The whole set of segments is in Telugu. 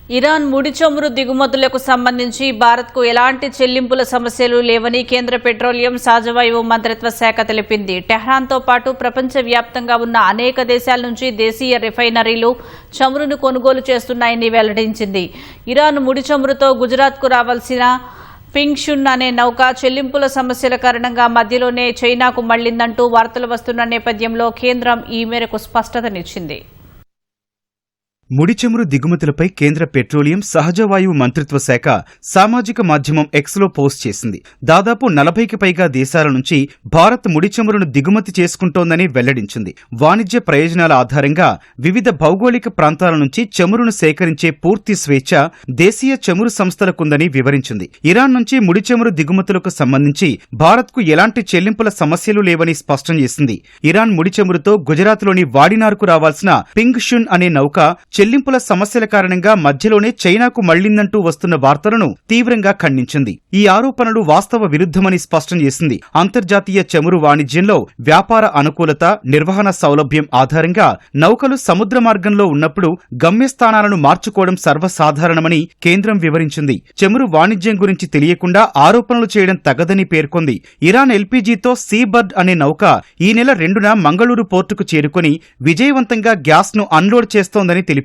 ఇరాన్ ముడి చమురు దిగుమతులకు సంబంధించి భారత్కు ఎలాంటి చెల్లింపుల సమస్యలు లేవని కేంద్ర పెట్రోలియం సహజవాయువు మంత్రిత్వ శాఖ తెలిపింది. టెహ్రాన్తో పాటు ప్రపంచవ్యాప్తంగా ఉన్న అనేక దేశాల నుంచి దేశీయ రిఫైనరీలు చమురును కొనుగోలు చేస్తున్నాయని వెల్లడించింది. ఇరాన్ ముడి చమురుతో గుజరాత్కు రావాల్సిన పింగ్షున్ అనే నౌక చెల్లింపుల సమస్యల కారణంగా మధ్యలోనే చైనాకు మళ్లిందంటూ వార్తలు వస్తున్న నేపథ్యంలో కేంద్రం ఈ మేరకు స్పష్టతనిచ్చింది. ముడి చమురు దిగుమతులపై కేంద్ర పెట్రోలియం సహజవాయువు మంత్రిత్వ శాఖ సామాజిక మాధ్యమం ఎక్స్లో పోస్ట్ చేసింది. దాదాపు 40కి పైగా దేశాల నుంచి భారత్ ముడి చమురును దిగుమతి చేసుకుంటోందని వెల్లడించింది. వాణిజ్య ప్రయోజనాల ఆధారంగా వివిధ భౌగోళిక ప్రాంతాల నుంచి చమురును సేకరించే పూర్తి స్వేచ్ఛ దేశీయ చమురు సంస్థలకుందని వివరించింది. ఇరాన్ నుంచి ముడి చమురు దిగుమతులకు సంబంధించి భారత్కు ఎలాంటి చెల్లింపుల సమస్యలు లేవని స్పష్టం చేసింది. ఇరాన్ ముడి చమురుతో గుజరాత్లోని వాడినార్కు రావాల్సిన పింగ్షున్ అనే నౌక చెల్లింపుల సమస్యల కారణంగా మధ్యలోనే చైనాకు మళ్లిందంటూ వస్తున్న వార్తలను తీవ్రంగా ఖండించింది. ఈ ఆరోపణలు వాస్తవ విరుద్ధమని స్పష్టం చేసింది. అంతర్జాతీయ చమురు వాణిజ్యంలో వ్యాపార అనుకూలత, నిర్వహణ సౌలభ్యం ఆధారంగా నౌకలు సముద్ర మార్గంలో ఉన్నప్పుడు గమ్యస్థానాలను మార్చుకోవడం సర్వసాధారణమని కేంద్రం వివరించింది. చమురు వాణిజ్యం గురించి తెలియకుండా ఆరోపణలు చేయడం తగదని పేర్కొంది. ఇరాన్ ఎల్పీజీతో సీబర్డ్ అనే నౌక ఈ నెల 2న మంగళూరు పోర్టుకు చేరుకుని విజయవంతంగా గ్యాస్ను అన్లోడ్ చేస్తోందని తెలిపింది.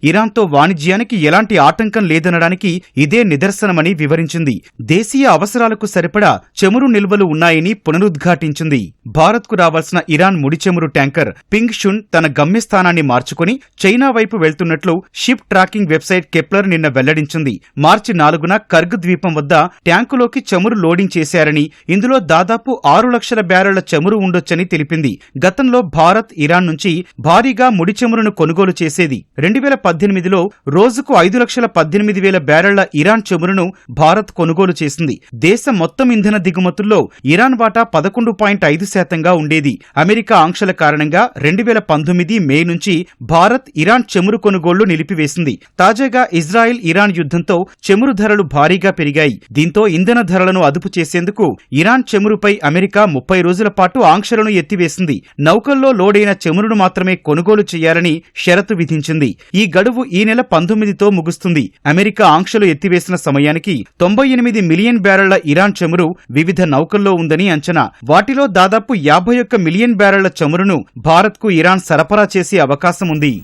ఇరాన్తో వాణిజ్యానికి ఎలాంటి ఆటంకం లేదనడానికి ఇదే నిదర్శనమని వివరించింది. దేశీయ అవసరాలకు సరిపడా చమురు నిల్వలు ఉన్నాయని పునరుద్ఘాటించింది. భారత్కు రావాల్సిన ఇరాన్ ముడి చమురు ట్యాంకర్ పింగ్షున్ తన గమ్యస్థానాన్ని మార్చుకుని చైనా వైపు వెళ్తున్నట్లు షిప్ ట్రాకింగ్ వెబ్సైట్ కెప్లర్ నిన్న వెల్లడించింది. మార్చి 4న కర్గ్ ద్వీపం వద్ద ట్యాంకులోకి చమురు లోడింగ్ చేశారని, ఇందులో దాదాపు 6 లక్షల బ్యారెళ్ల చమురు ఉండొచ్చని తెలిపింది. గతంలో భారత్ ఇరాన్ నుంచి భారీగా ముడి చమురును కొనుగోలు చేసేది. 2018లో రోజుకు 5,18,000 బ్యారెళ్ల ఇరాన్ చమురును భారత్ కొనుగోలు చేసింది. దేశ మొత్తం ఇంధన దిగుమతుల్లో ఇరాన్ వాటా 11.5%గా ఉండేది. అమెరికా ఆంక్షల కారణంగా 2019 మే నుంచి భారత్ ఇరాన్ చమురు కొనుగోళ్లు నిలిపివేసింది. తాజాగా ఇజ్రాయెల్ ఇరాన్ యుద్ధంతో చమురు ధరలు భారీగా పెరిగాయి. దీంతో ఇంధన ధరలను అదుపు చేసేందుకు ఇరాన్ చమురుపై అమెరికా 30 రోజుల పాటు ఆంక్షలను ఎత్తివేసింది. నౌకల్లో లోడైన చమురును మాత్రమే కొనుగోలు చేయాలని షరతు విధించింది. ఈ గడువు ఈ నెల 19తో ముగుస్తుంది. అమెరికా ఆంక్షలు ఎత్తివేసిన సమయానికి 98 మిలియన్ బ్యారెళ్ల ఇరాన్ చమురు వివిధ నౌకల్లో ఉందని అంచనా. వాటిలో దాదాపు 51 మిలియన్ బ్యారెళ్ల చమురును భారత్కు ఇరాన్ సరఫరా చేసే అవకాశం ఉంది.